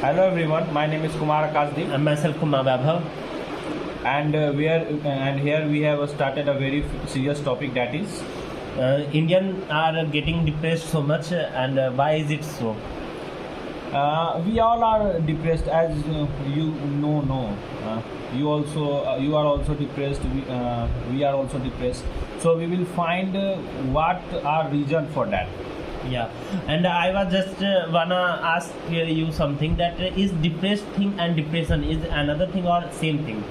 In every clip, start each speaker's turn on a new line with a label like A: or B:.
A: Hello everyone, my name is Kumar Akasdeep,
B: And myself Kumar Vaibhav.
A: and here we have started a very serious topic, that is
B: Indian are getting depressed so much, and why is it so?
A: we all are depressed, as you know. You are also depressed. We are also depressed. So we will find what are reason for that.
B: Yeah, and I was just wanna ask you something, that is depressed thing and depression is another thing or same thing?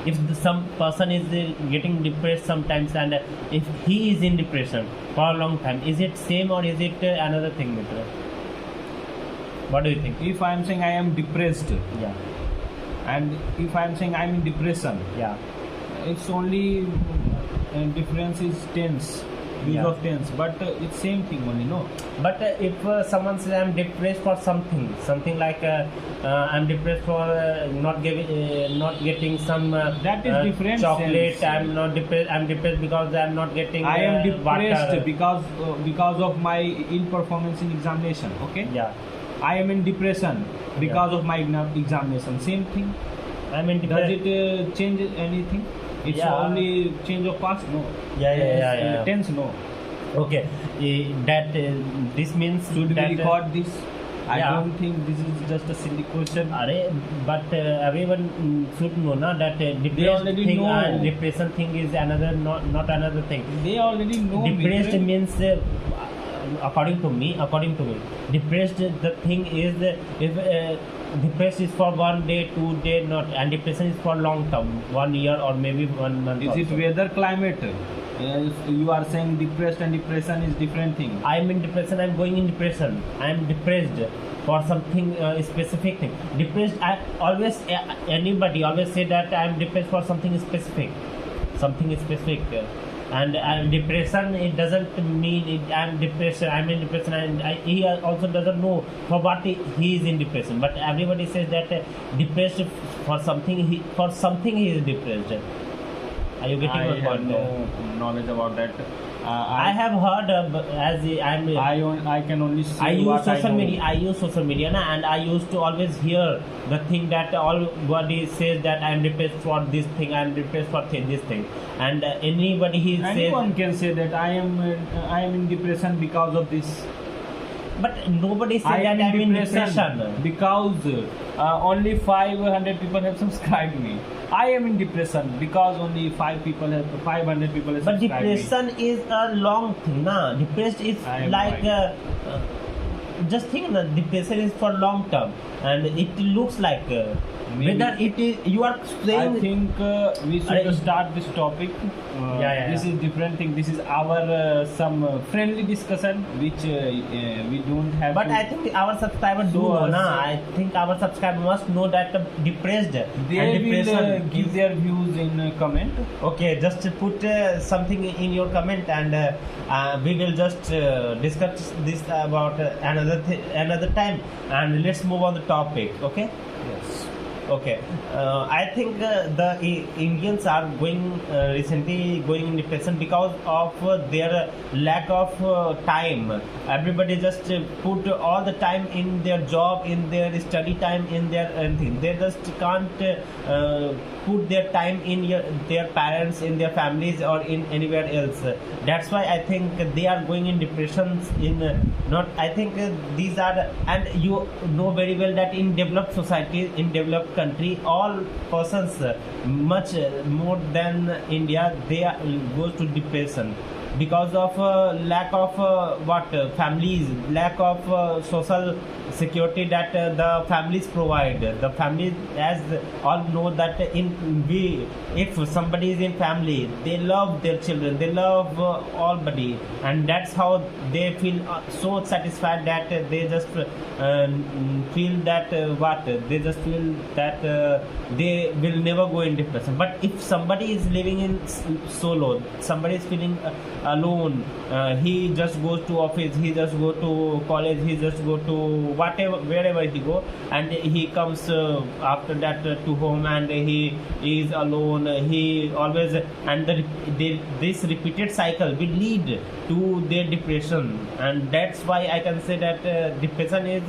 B: If some person is getting depressed sometimes, and if he is in depression for a long time, is it same or is it another thing, Mitra? What do you think?
A: If I am saying I am depressed,
B: Yeah,
A: and if I am saying I am in depression,
B: yeah,
A: it's only difference is tense, use
B: Yeah.
A: of tense, but it's same thing only, no.
B: but if someone says I'm depressed for something like I'm depressed for not getting some
A: That is different
B: chocolate.
A: sense.
B: I'm depressed because I'm not getting
A: I am depressed
B: water.
A: because of my ill performance in examination. Okay.
B: Yeah,
A: I am in depression because of my examination. Same thing.
B: I'm in
A: Does
B: depression.
A: it change anything? It's
B: Yeah.
A: only change of past. No.
B: Yeah.
A: Tense. No.
B: Okay, that this means
A: Should we
B: that
A: record this? I
B: yeah.
A: don't think this is just a silly question.
B: But everyone should know na, that depressed
A: already
B: thing
A: know.
B: and depression thing is another, not another thing.
A: They already know.
B: Depressed
A: Mitra.
B: means according to me, depressed, the thing is if depressed is for 1 day, 2 day, not, and depression is for long term, 1 year or maybe 1 month.
A: Is it
B: also.
A: weather climate? If you are saying depressed and depression is different thing.
B: I'm in depression, I'm going in depression, I'm depressed for something specific thing. Depressed, I always anybody always say that I'm depressed for something specific, and depression, it doesn't mean I'm depressed, I'm in depression, and he also doesn't know for what he is in depression. But everybody says that depressed for something, he is depressed. Are you getting
A: I
B: my
A: have
B: point?
A: no knowledge about that.
B: I have heard as
A: I can only see
B: I use
A: what
B: social
A: know.
B: media. I use social media, na, and I used to always hear the thing that everybody says that I'm depressed for this thing, I'm depressed for this thing, and anybody he says.
A: Anyone can say that I am in depression because of this.
B: But nobody says
A: I
B: that
A: am
B: I'm in depression.
A: because only 500 people have subscribed me. I am in depression because only 500 people have
B: But
A: subscribed me.
B: depression is a long thing, na. Depressed is
A: I am
B: like
A: right.
B: just think that depression is for long term, and it looks like
A: Maybe.
B: whether it is you are saying.
A: I think we should
B: I-
A: start this topic. This is different thing. This is our some friendly discussion, which we don't have.
B: But
A: to
B: I think our subscribers do
A: show
B: know,
A: us.
B: na. I think our subscribers must know that depressed
A: they
B: and
A: will
B: depression
A: give their views in comment.
B: Okay, just put something in your comment, and we will just discuss this about another time, and let's move on the topic. Okay.
A: Yes.
B: Okay, I think the Indians are recently going in depression because of their lack of time. Everybody just put all the time in their job, in their study time, in their anything. They just can't put their time in their parents, in their families, or in anywhere else. That's why I think they are going in depressions. Not, I think these are, and you know very well that in developed societies, in developed country, all persons much more than India, they goes to depression because of lack of families, lack of social security that the families provide. The families, as all know, that if somebody is in family, they love their children, they love all body, and that's how they feel so satisfied that they just feel that they just feel that they will never go in depression. But if somebody is living in solo, somebody is feeling alone, he just goes to office, he just go to college, he just go to wherever he go, and he comes after that to home, and he is alone, he always, and this repeated cycle will lead to their depression. And that's why I can say that depression is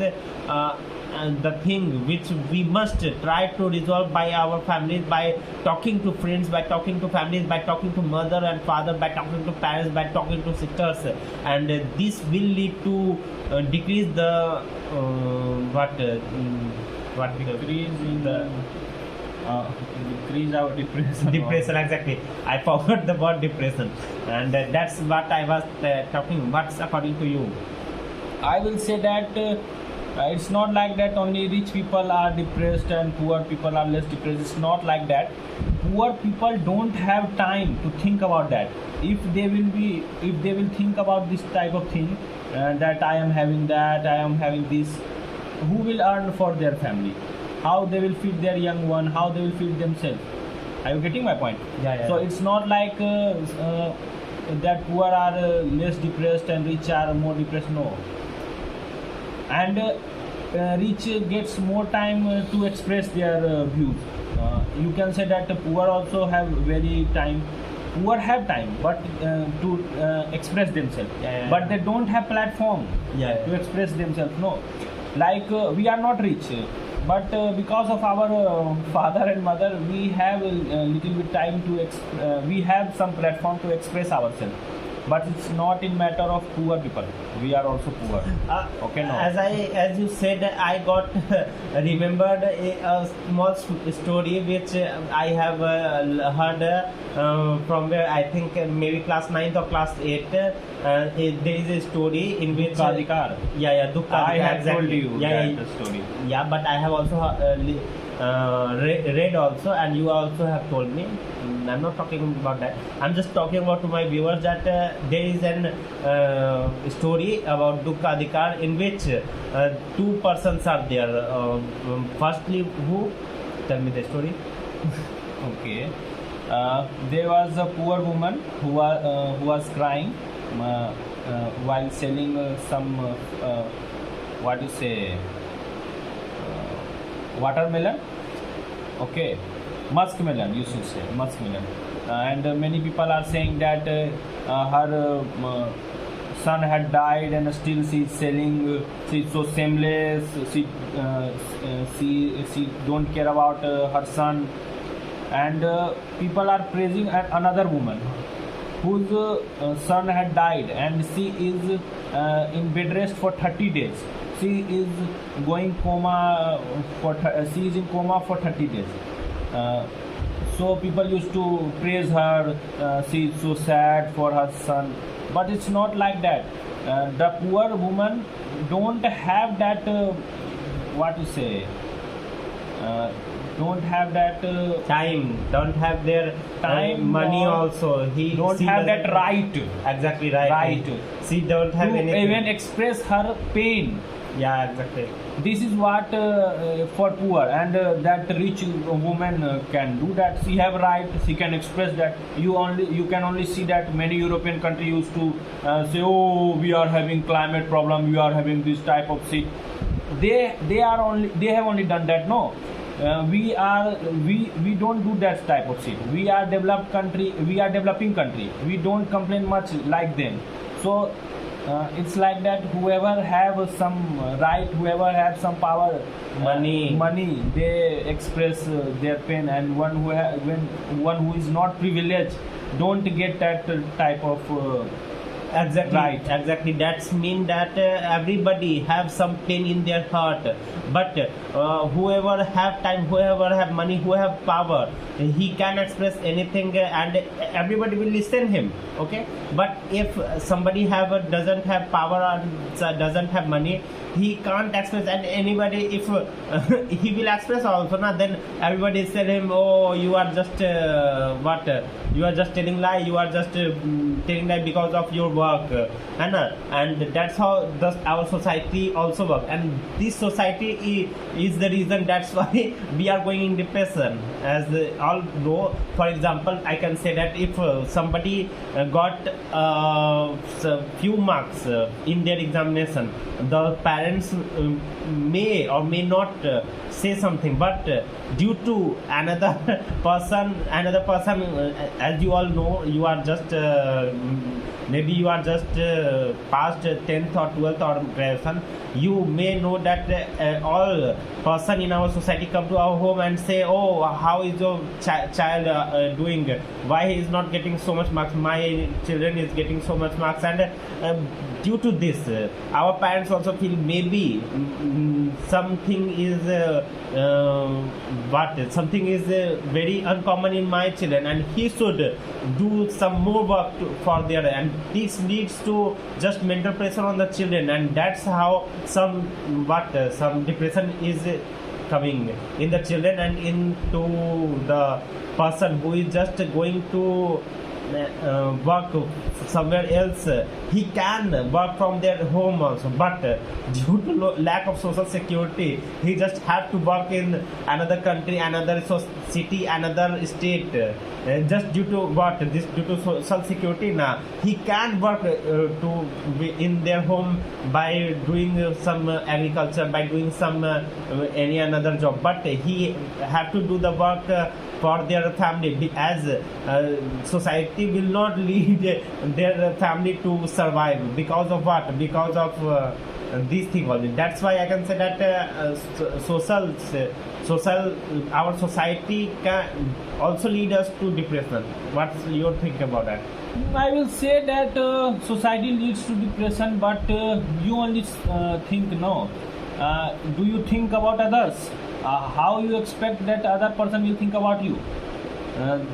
B: the thing which we must try to resolve by our families, by talking to friends, by talking to families, by talking to mother and father, by talking to parents, by talking to sisters, and this will lead to decrease the
A: Decrease in the decrease our depression.
B: depression. Exactly, I forgot the word depression, and that's what I was talking. What's according to you?
A: I will say that it's not like that only rich people are depressed and poor people are less depressed. It's not like that. Poor people don't have time to think about that. If they will think about this type of thing, that I am having that, I am having this, who will earn for their family? How they will feed their young one? How they will feed themselves? Are you getting my point?
B: Yeah.
A: So it's not like that poor are less depressed and rich are more depressed. No. And rich gets more time to express their views. You can say that the poor also have very time. Poor have time, but to express themselves.
B: Yeah.
A: But they don't have platform
B: Yeah.
A: to express themselves. No, like we are not rich, but because of our father and mother, we have a little bit time to we have some platform to express ourselves. But it's not in matter of poor people. We are also poor. Okay, no.
B: As you said, I got remembered a small story which I have heard from where I think maybe class 9th or class 8th. There is a story in which
A: Dukha
B: yeah, Dukha
A: I
B: Adhikar,
A: have
B: exactly.
A: told you that story.
B: Yeah, but I have also read also, and you also have told me. I'm not talking about that. I'm just talking about to my viewers that there is an story about Dukha Adhikar in which two persons are there. Firstly, who? Tell me the story.
A: Okay. There was a poor woman who was crying while selling some what you say watermelon. Okay, muskmelon. You should say muskmelon. And many people are saying that her son had died and still she is selling. She's so shameless. She don't care about her son. And people are praising another woman whose son had died, and she is in bed rest for 30 days. She is going coma she is in coma for 30 days. So people used to praise her. She is so sad for her son, but it's not like that. The poor woman don't have that what to say. Don't have that
B: Time, don't have their
A: time,
B: money
A: or
B: also. He
A: don't
B: she
A: have
B: doesn't-
A: that right
B: Exactly right.
A: Right.
B: She don't have
A: to
B: anything.
A: even express her pain.
B: Yeah, exactly.
A: This is what for poor, and that rich woman can do that. She have right. She can express that. You can only see that many European countries used to say, oh, we are having climate problem. We are having this type of shit. They have only done that. No. We don't do that type of shit. We are developed country. We are developing country. We don't complain much like them. So it's like that. Whoever have some right, whoever have some power, money, they express their pain. And one who is not privileged don't get that type of.
B: Exactly.
A: Right.
B: Exactly. That's mean that everybody have some pain in their heart. But whoever have time, whoever have money, who have power, he can express anything, and everybody will listen him. Okay. But if somebody doesn't have power or doesn't have money, he can't express. And anybody, if he will express also, then everybody is telling him, oh, you are just you are just telling lie. You are just telling lie because of your work, and that's how our society also works. And this society is the reason that's why we are going in depression. As all know, for example, I can say that if somebody got few marks in their examination, the parents may or may not say something, but due to another person, as you all know, you are just maybe you are just past 10th or 12th or graduation. You may know that all person in our society come to our home and say, oh, how is your child doing, why he is not getting so much marks, my children is getting so much marks. And due to this, our parents also feel maybe something is something is very uncommon in my children, and he should do some more work for their, and this leads to just mental pressure on the children, and that's how some depression is coming in the children and into the person who is just going to work somewhere else. He can work from their home also, but due to lack of social security, he just have to work in another country, another city, another state. Just due to what? This due to social security. Now he can work to be in their home by doing some agriculture, by doing some any another job, but he have to do the work for their family, as society will not lead their family to survive because of what? Because of these things only. That's why I can say that social our society can also lead us to depression. What's your think about that?
A: I will say that society leads to depression, but you only think no. Do you think about others? How you expect that other person will think about you?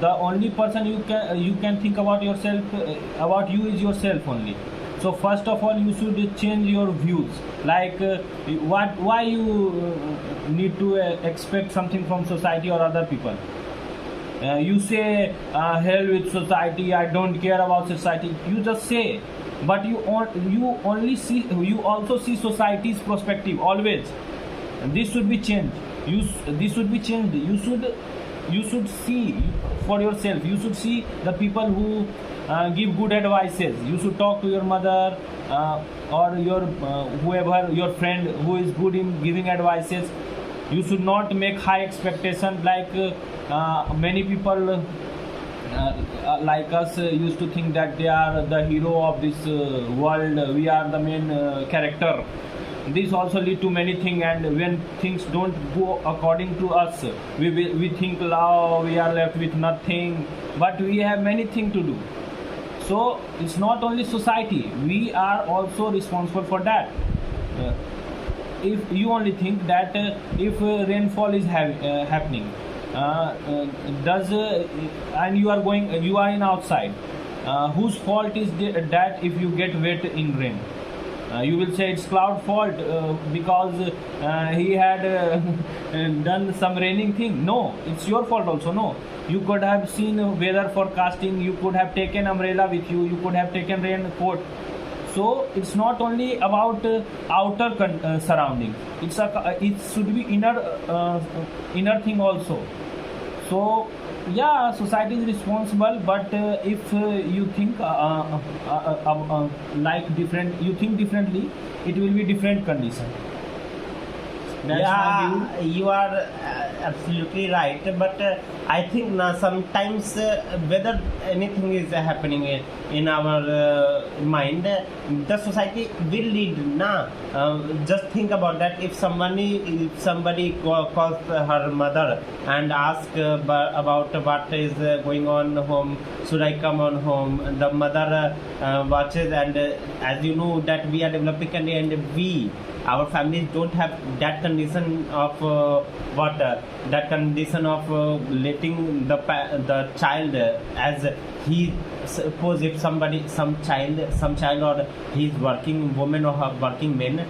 A: The only person you can think about yourself, about you, is yourself only. So first of all, you should change your views. Like why you need to expect something from society or other people. You say hell with society, I don't care about society. You just say, but you also see society's perspective always. And this should be changed. This should be changed. You should see for yourself. You should see the people who give good advices. You should talk to your mother or your whoever, your friend who is good in giving advices. You should not make high expectations, like many people like us used to think that they are the hero of this world. We are the main character. This also lead to many things, and when things don't go according to us, we think, oh, we are left with nothing, but we have many things to do. So it's not only society, we are also responsible for that. If you only think that if rainfall is happening, and you are in outside, whose fault is that if you get wet in rain? You will say it's cloud fault because he had done some raining thing. No, it's your fault also. No, you could have seen weather forecasting, you could have taken umbrella with you, you could have taken raincoat. So it's not only about outer surroundings, it should be inner thing also. So yeah, society is responsible, but if you think like different, you think differently, it will be different condition. That's
B: Yeah, you are absolutely right. But I think sometimes whether anything is happening in our mind, the society will lead. Just think about that. If somebody calls her mother and ask about what is going on home, should I come on home? The mother watches, and as you know that we are developing country, and our families don't have that condition of that condition of letting the child, as he, suppose if some child or he's working woman or her working man,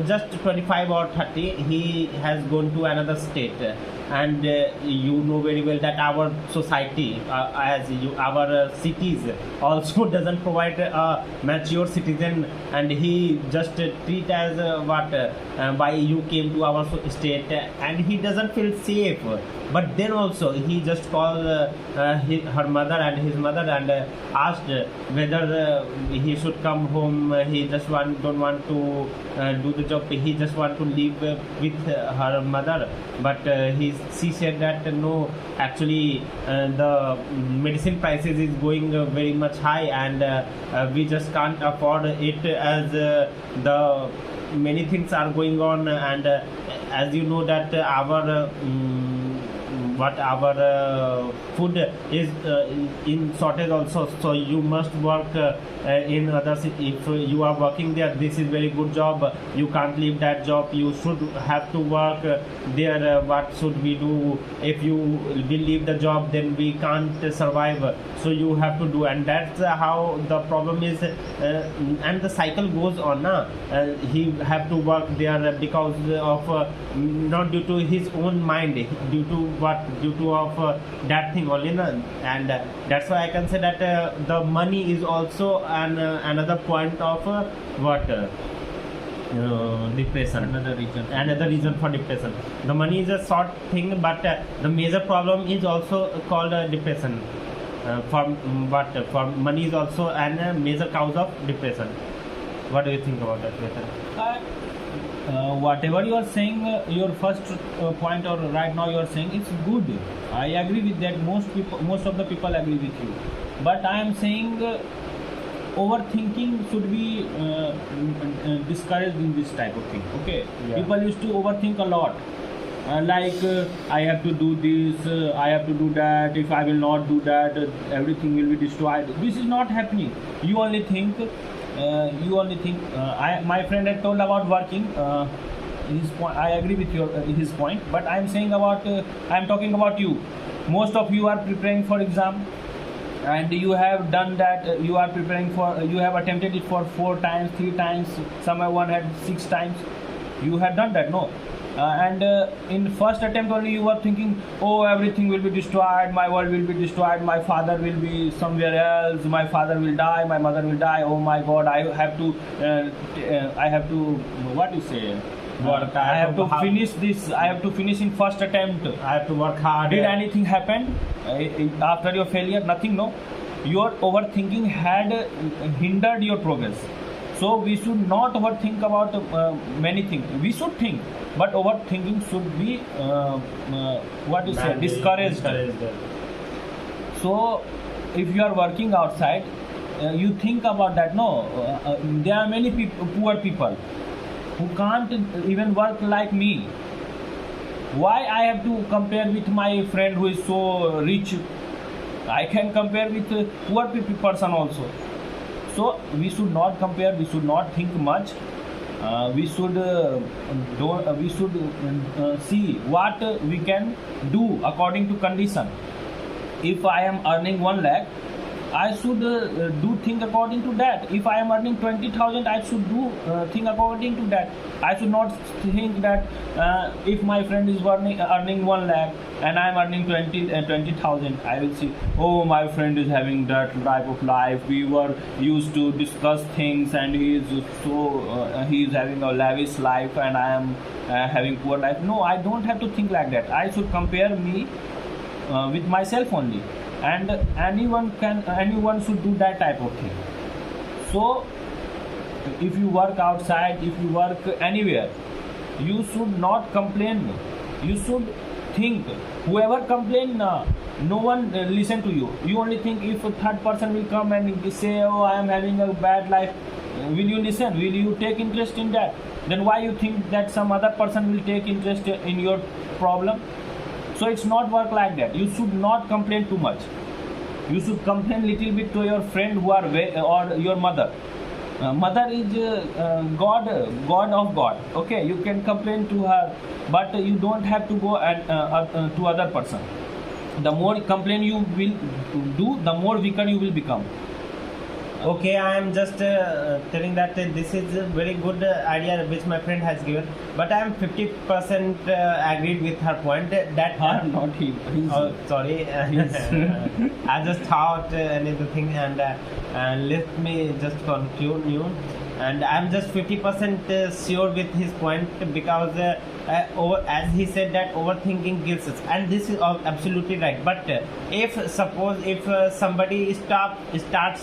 B: just 25 or 30, he has gone to another state, and you know very well that our society, our cities also doesn't provide a mature citizen, and he just treat as why you came to our state, and he doesn't feel safe. But then also he just call her mother and his mother, and asked whether he should come home. He just don't want to do the job. He just want to live with her mother. But she said that no, actually the medicine prices is going very much high, and we just can't afford it as the many things are going on, and as you know that our food is in shortage also, so you must work in others. If you are working there, this is very good job, you can't leave that job, you should have to work there. What should we do? If you will leave the job, then we can't survive, so you have to do. And that's how the problem is, and the cycle goes on. He have to work there because of not due to his own mind, due to of that thing only, and that's why I can say that the money is also another point of depression, another reason for depression. The money is a short thing, but the major problem is also called depression. For money is also a major cause of depression. What do you think about that, Chetan?
A: Whatever you are saying, your first point, or right now you are saying, it's good. I agree with that. Most of the people agree with you. But I am saying overthinking should be discouraged in this type of thing. Okay,
B: Yeah.
A: people used to overthink a lot. I have to do this, I have to do that. If I will not do that, everything will be destroyed. This is not happening. You only think. My friend had told about working. His point, I agree with his point, but I am saying about. I am talking about you. Most of you are preparing for exam, and you have done that. You are preparing for. You have attempted it for 4 times, 3 times. Someone had 6 times. You have done that, no? And in first attempt only you were thinking, oh, everything will be destroyed, my world will be destroyed, my father will be somewhere else, my father will die, my mother will die, oh my god, I have to what you say,
B: Work.
A: I have to finish this, I have to finish in first attempt.
B: I have to work hard.
A: Did anything happen after your failure? Nothing, no. Your overthinking had hindered your progress. So we should not overthink about many things. We should think, but overthinking should be what you say, discouraged. So if you are working outside, you think about that. No, there are many poor people who can't even work like me. Why I have to compare with my friend who is so rich? I can compare with poor person also. So we should not compare. We should not think much. We should see what we can do according to condition. If I am earning 1 lakh, I should do thing according to that. If I am earning 20,000, I should do thing according to that. I should not think that if my friend is earning 1 lakh and I am earning 20,000, I will see, oh, my friend is having that type of life. We were used to discuss things, and he is having a lavish life, and I am having poor life. No, I don't have to think like that. I should compare me with myself only. And anyone should do that type of thing. So if you work outside, if you work anywhere, you should not complain. You should think. Whoever complain, no one listen to you. You only think. If a third person will come and say, oh, I am having a bad life, will you listen? Will you take interest in that? Then why you think that some other person will take interest in your problem? So it's not work like that. You should not complain too much. You should complain little bit to your friend who are or your mother. Mother is God of God. Okay, you can complain to her, but you don't have to go to other person. The more complain you will do, the more weaker you will become.
B: Okay, I am just telling that this is a very good idea which my friend has given, but I am 50% agreed with her point. That
A: Not he.
B: oh, sorry, I just thought another thing, and let me just conclude you. and I'm just 50% sure with his point, because as he said that overthinking kills us, and this is absolutely right. But if suppose if somebody starts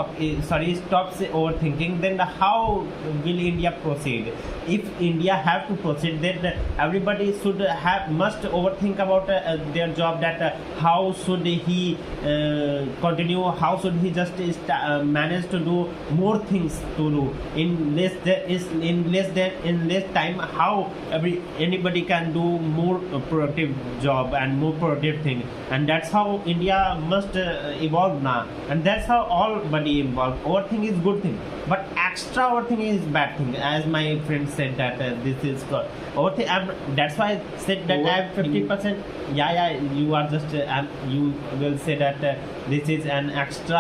B: stops overthinking, then how will India proceed? If India have to proceed, then everybody must overthink about their job, that how should he continue, how should he just manage to do more things to do in less time, how anybody can do more productive job and more productive thing. And that's how India must evolve now, and that's how all body evolve. Overthinking is good thing, but extra overthinking is bad thing, as my friend said that this is good. That's why I said that I have 50%. Yeah, you are just you will say that this is an extra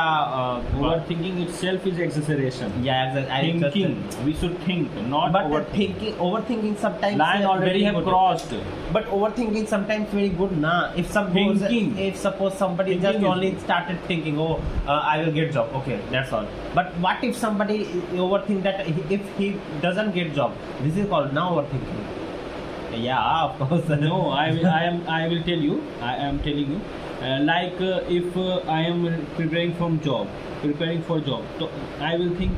A: Overthinking itself is exaggeration.
B: yeah,
A: Thinking, we should think, not
B: but
A: overthink.
B: overthinking sometimes
A: Line already
B: very
A: have
B: good.
A: crossed.
B: But overthinking sometimes very good na. If suppose somebody
A: Thinking
B: just
A: is
B: only
A: good.
B: started thinking, oh, I will get job. Okay, that's all. But what if somebody overthink that if he doesn't get job? This is called now overthinking. Yeah, of course.
A: No, I will tell you. I am telling you. If I am preparing for job, so I will think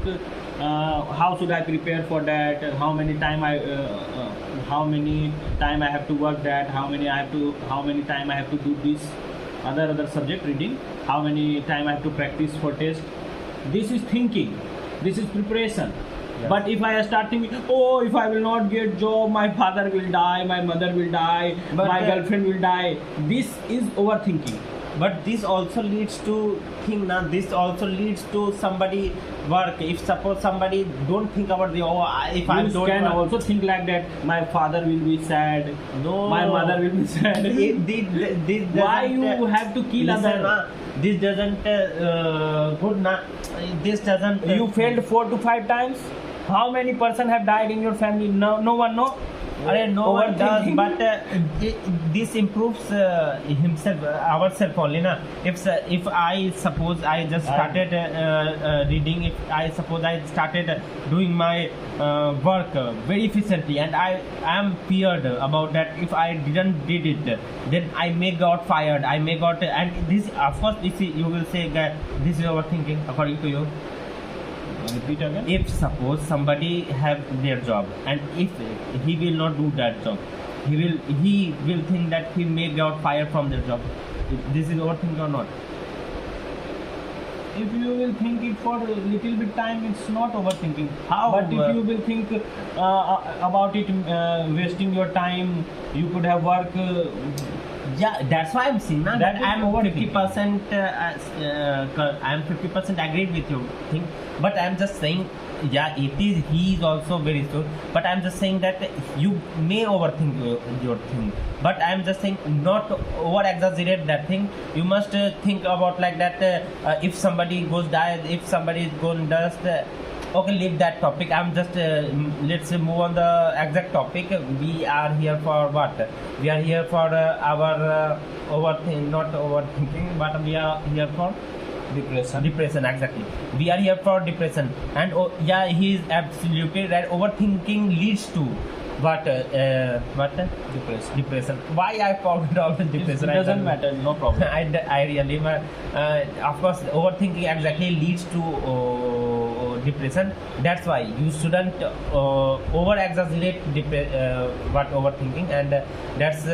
A: how should I prepare for that? How many time I have to work that? How many time I have to do this other subject reading? How many time I have to practice for test? This is thinking. This is preparation.
B: Yes.
A: But if I start thinking, oh, if I will not get job, my father will die, my mother will die,
B: But,
A: my girlfriend will die. This is overthinking.
B: But this also leads to think now. This also leads to somebody work. If suppose somebody don't think about if I
A: You
B: don't
A: can
B: work,
A: also think like that. My father will be sad.
B: no,
A: My mother will be sad.
B: This
A: Why
B: doesn't,
A: you have to kill
B: listen,
A: other?
B: this doesn't good na. This doesn't.
A: You failed 4 to 5 times. How many person have died in your family? No one know.
B: No one does,
A: Overthinking.
B: but this improves ourselves only na. If I suppose I just started reading, if I suppose I started doing my work very efficiently, and I am feared about that if I didn't did it, then I may got fired, I may got, and this of course this is, you will say that this is overthinking according to you.
A: Repeat again.
B: If suppose somebody have their job, and if he will not do that job, he will think that he may get fired from their job. This is overthinking or not?
A: If you will think it for a little bit time, it's not overthinking.
B: How,
A: But if you will think about it, wasting your time, you could have work.
B: Yeah, that's why I'm saying na,
A: That
B: that
A: is
B: I'm
A: overthinking.
B: 50%. I'm 50% agreed with your thing, but I'm just saying, yeah, it is. He is also very sure, but I'm just saying that you may overthink your thing. But I'm just saying not over exaggerate that thing. You must think about like that. If somebody goes die, if somebody is going dust. Okay, leave that topic. I'm just let's move on the exact topic. We are here for what? We are here for our not overthinking, but we are here for depression. Exactly, we are here for depression, and yeah, he is absolutely right. Overthinking leads to what? Depression. Why I forgot all the depression?
A: It
B: I
A: doesn't
B: don't-
A: matter, no problem.
B: I really, of course, overthinking exactly leads to depression. That's why you shouldn't over exaggerate what overthinking, and that's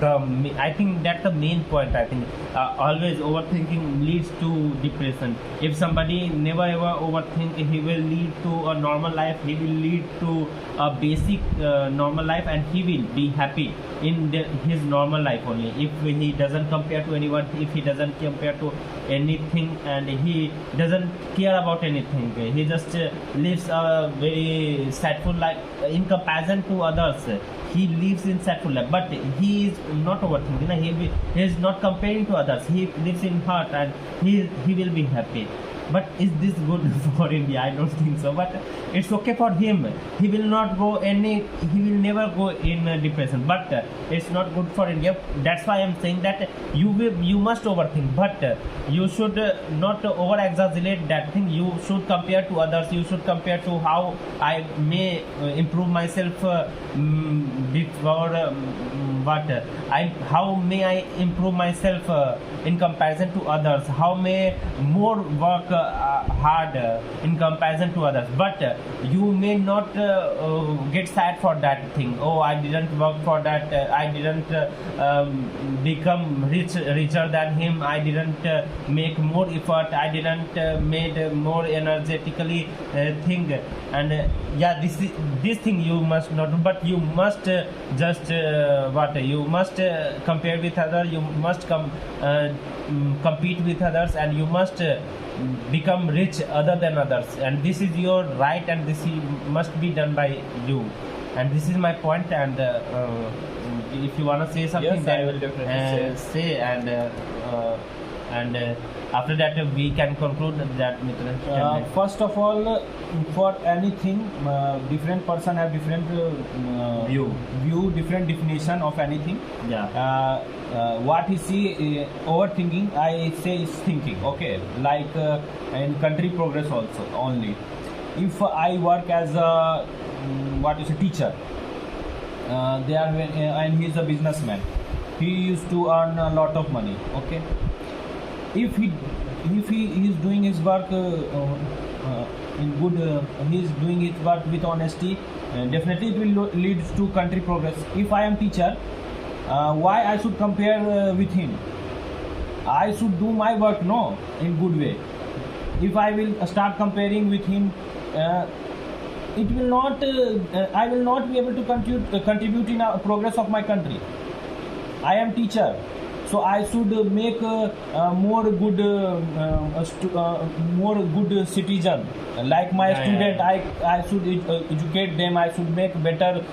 B: I think that's the main point. I think always overthinking leads to depression. If somebody never ever overthink, he will lead to a normal life. He will lead to a basic normal life, and he will be happy in his normal life only. If he doesn't compare to anyone, if he doesn't compare to anything, and he doesn't care about anything, he just lives a very sadful life in comparison to others. He lives in sadful life, but he is not overthinking. He is not comparing to others. He lives in heart, and he will be happy. But is this good for India? I don't think so. But it's okay for him. He will not go any. He will never go in depression. But it's not good for India. That's why I'm saying that you must overthink. But you should not over exaggerate that thing. You should compare to others. You should compare to how I may improve myself before how may I improve myself in comparison to others. How may more work hard in comparison to others. But you may not get sad for that thing. Oh, I didn't work for that. I didn't become richer than him. I didn't make more effort. I didn't made more energetically thing. And yeah, this thing you must not do. But you must you must compare with others. You must compete with others, and you must become rich other than others, and this is your right, and must be done by you. And this is my point. And if you want to say something,
A: Yes,
B: then
A: I will definitely
B: say. And after that we can conclude that. Mitra,
A: First of all, for anything, different person have different view, different definition of anything.
B: yeah.
A: What he see overthinking, I say is thinking. Okay, like in country progress also only. If I work as a teacher, and he is a businessman. He used to earn a lot of money. Okay, if he is doing his work in good, he is doing his work with honesty, definitely it will lead to country progress. If I am teacher, why I should compare with him? I should do my work in good way. If I will start comparing with him, it will not I will not be able to contribute in a progress of my country. I am teacher, so I should make more good citizen. Like my student, I should educate them. I should make better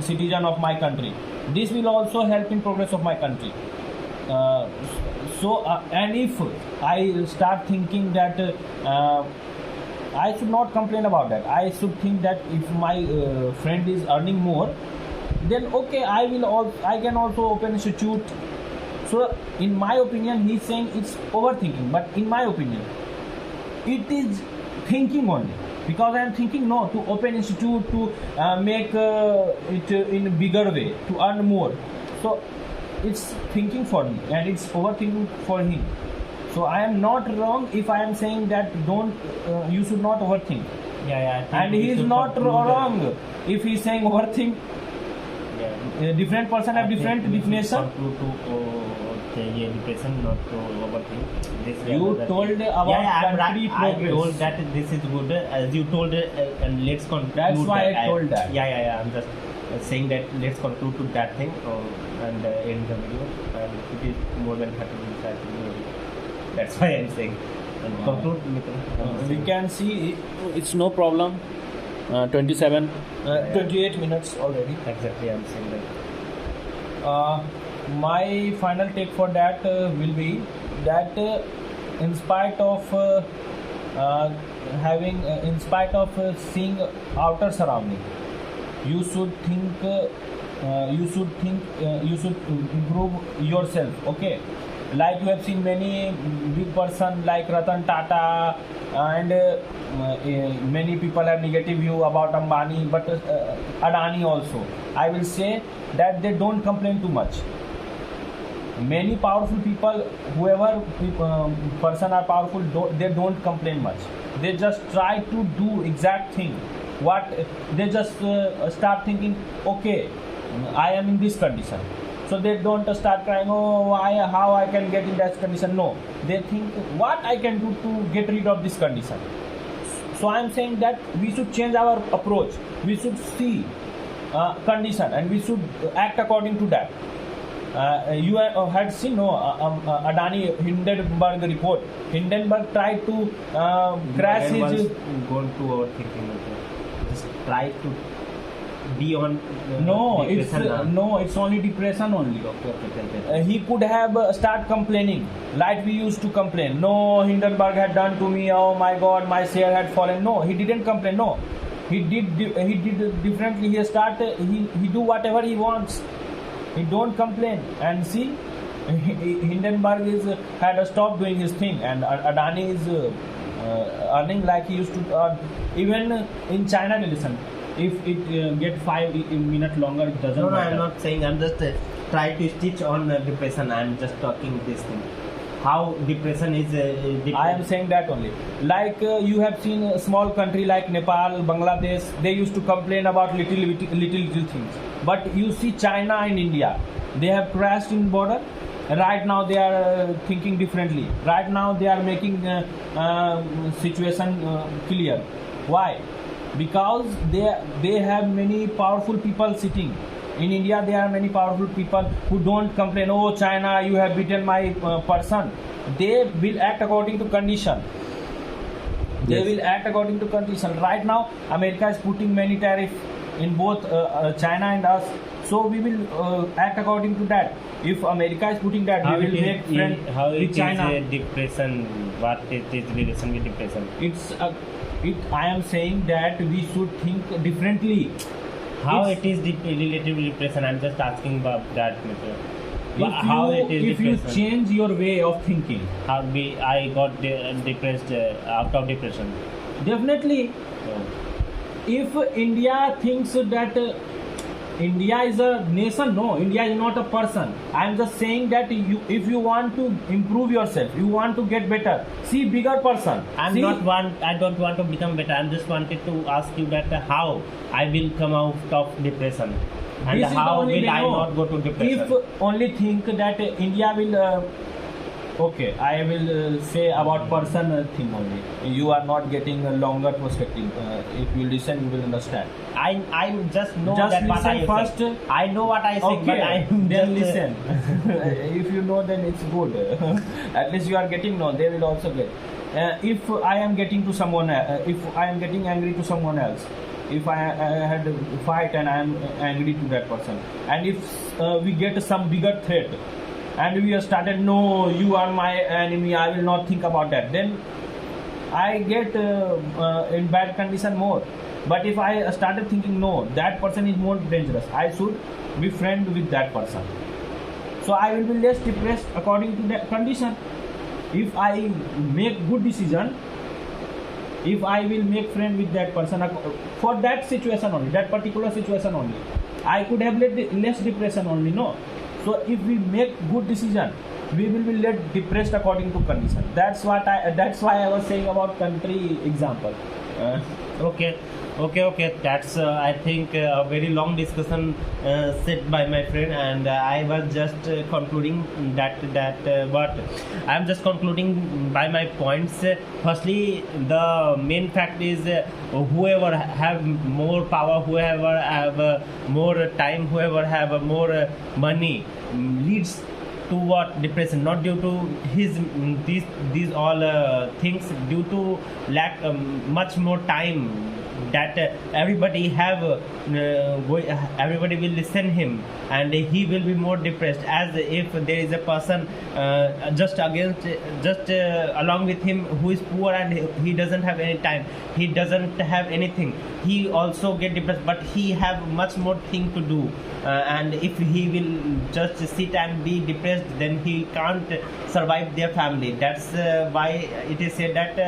A: citizen of my country. This will also help in progress of my country. And if I start thinking that I should not complain about that. I should think that if my friend is earning more, then okay, I can also open institute. So in my opinion, he's saying it's overthinking, but in my opinion, it is thinking only. Because I am thinking to open institute, to make it in a bigger way, to earn more. So it's thinking for me, and it's overthinking for him. So I am not wrong if I am saying that you should not overthink.
B: I think
A: And
B: we
A: he is
B: should
A: not
B: conclude
A: wrong if he is saying overthink. Different person have
B: I think
A: different
B: we should
A: definition.
B: conclude to depression, not to overthink. This
A: You
B: rather
A: told
B: than-
A: about country
B: I
A: progress.
B: told that this is good, as you told, and let's conclude.
A: That's why
B: that.
A: I told that.
B: Yeah. I'm just saying that let's conclude to that thing and end the video. And it is more than 30 minutes. I think. That's why I'm saying. And conclude. Mitra.
A: We can see it's no problem. 28 minutes already.
B: Exactly, I'm saying that.
A: My final take for that will be that in spite of seeing outer surrounding, you should improve yourself. Okay, like you have seen many big person like Ratan Tata, and many people have negative view about Ambani, but Adani also. I will say that they don't complain too much. Many powerful people, whoever person are powerful, they don't complain much. They just try to do exact thing. What they just start thinking, okay, I am in this condition. So they don't start crying, oh, how I can get in that condition. No, they think what I can do to get rid of this condition. So I am saying that we should change our approach. We should see condition, and we should act according to that. You had seen Adani Hindenburg report. Hindenburg tried to crash his.
B: Going to our thinking. Just try to be on
A: No, it's
B: depression now.
A: no, it's only depression only.
B: Okay.
A: He could have start complaining like we used to complain. No, Hindenburg had done to me. Oh my God, my share had fallen. No, he didn't complain. No, he did differently. He he do whatever he wants. He don't complain. And see, Hindenburg is had stopped doing his thing, and Adani is earning like he used to earn. Even in China, listen. If it get 5 minutes longer, it doesn't
B: No,
A: matter.
B: I'm not saying. I'm just trying to stitch on depression. I'm just talking this thing. How depression is.
A: I am saying that only. Like you have seen a small country like Nepal, Bangladesh, they used to complain about little things. But you see China and India, they have crashed in border. Right now they are thinking differently. Right now they are making situation clear. Why? Because they have many powerful people sitting. In India, there are many powerful people who don't complain. Oh, China, you have beaten my person. They will act according to condition. They
B: Yes.
A: will act according to condition. Right now, America is putting many tariff in both China and us. So we will act according to that. If America is putting that,
B: How
A: we
B: it
A: will
B: is
A: make friend
B: how
A: with
B: it is
A: China.
B: depression? What it is relation with depression?
A: I am saying that we should think differently.
B: How
A: It's-
B: it is related with depression? I'm just asking about that matter. How it is
A: If you
B: depression?
A: change your way of thinking,
B: How I got depressed out of depression.
A: definitely,
B: So,
A: if India thinks that India is a nation, no, India is not a person. I am just saying that if you want to improve yourself, you want to get better, see bigger person.
B: I don't want to become better. I'm just wanted to ask you that how I will come out of depression and
A: This is the
B: how
A: only
B: will
A: way,
B: I
A: no.
B: not go to depression.
A: If only think that India will. Okay, I will say about person thing only. You are not getting a longer perspective. If you listen, you will understand.
B: I just know
A: Just
B: that what I
A: listen first.
B: say. I know what I say, but I
A: Okay, then
B: just,
A: listen. If you know, then it's good. At least you are getting know. They will also get. If I am getting to someone, if I am getting angry to someone else, if I had a fight and I am angry to that person, and if we get some bigger threat, and we have started, no, you are my enemy, I will not think about that, then I get in bad condition more. But if I started thinking, no, that person is more dangerous, I should be friend with that person, so I will be less depressed according to that condition. If I make good decision, if I will make friend with that person for that situation only, that particular situation only, I could have less depression only, no. So if we make good decision, we will be less depressed according to condition. That's why I was saying about country example.
B: Okay. That's I think a very long discussion said by my friend, and I was just concluding that but I'm just concluding by my points. Firstly, the main fact is whoever have more power, whoever have more time, whoever have more money leads to what depression, not due to his these all things, due to lack much more time that everybody have everybody will listen him, and he will be more depressed, as if there is a person just along with him who is poor and he doesn't have any time, he doesn't have anything, he also get depressed, but he have much more thing to do, and if he will just sit and be depressed, then he can't survive their family. That's why it is said that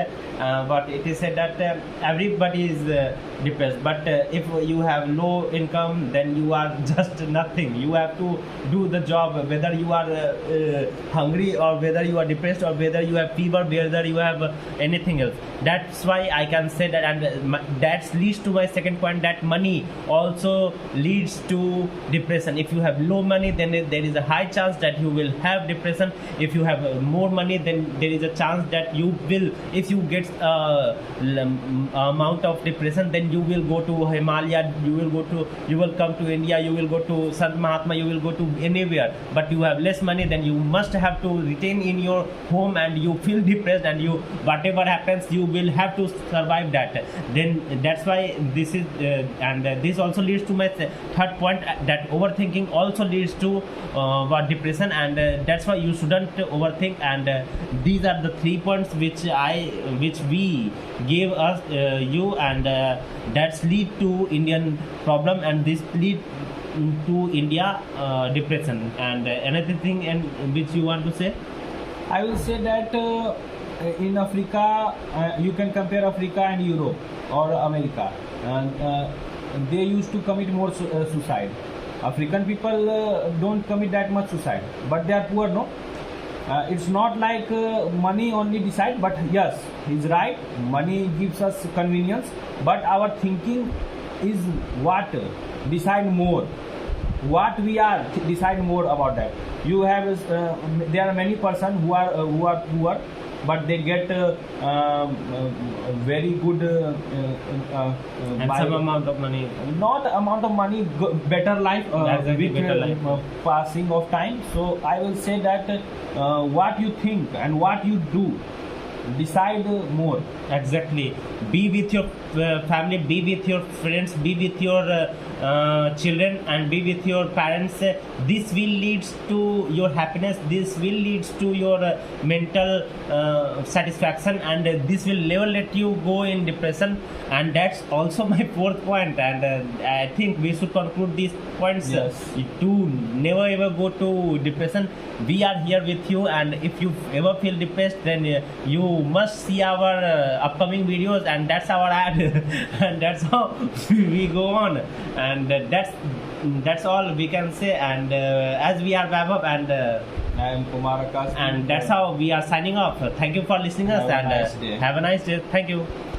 B: everybody is depressed. But if you have low income, then you are just nothing. You have to do the job, whether you are hungry, or whether you are depressed, or whether you have fever, whether you have anything else. That's why I can say that, and that leads to my second point, that money also leads to depression. If you have low money, then there is a high chance that you will have depression. If you have more money, then there is a chance that you will, if you get amount of depression, then you will go to Himalaya, you will come to India, you will go to Sant Mahatma, you will go to anywhere. But you have less money, then you must have to retain in your home, and you feel depressed, and you, whatever happens, you will have to survive that. Then that's why this is and this also leads to my third point, that overthinking also leads to depression, and that's why you shouldn't overthink. And these are the 3 points which we gave us you, and that's lead to Indian problem, and this lead to India depression. And another thing and which you want to say?
A: I will say that in Africa, you can compare Africa and Europe or America. They used to commit more suicide. African people don't commit that much suicide, but they are poor, no? It's not like money only decide, but yes, he's right. Money gives us convenience, but our thinking is what decide more. What we are decide more about that. You have there are many person who are poor, but they get very good
B: And some amount of money.
A: not amount of money, better life
B: Exactly,
A: with
B: better life.
A: passing of time. So I will say that what you think and what you do decide more.
B: Exactly. Be with your family, be with your friends, be with your children, and be with your parents. This will leads to your happiness. This will leads to your mental satisfaction, and this will never let you go in depression. And that's also my fourth point. And I think we should conclude these points
A: Yes.
B: to never ever go to depression. We are here with you, and if you ever feel depressed, then you must see our upcoming videos, and that's our ad. And that's how we go on, and that's all we can say. And as we are Vaibhav, and
A: I am Kumar Akash,
B: that's how we are signing off. Thank you for listening us,
A: Have a
B: and
A: nice day.
B: have a nice day. Thank you.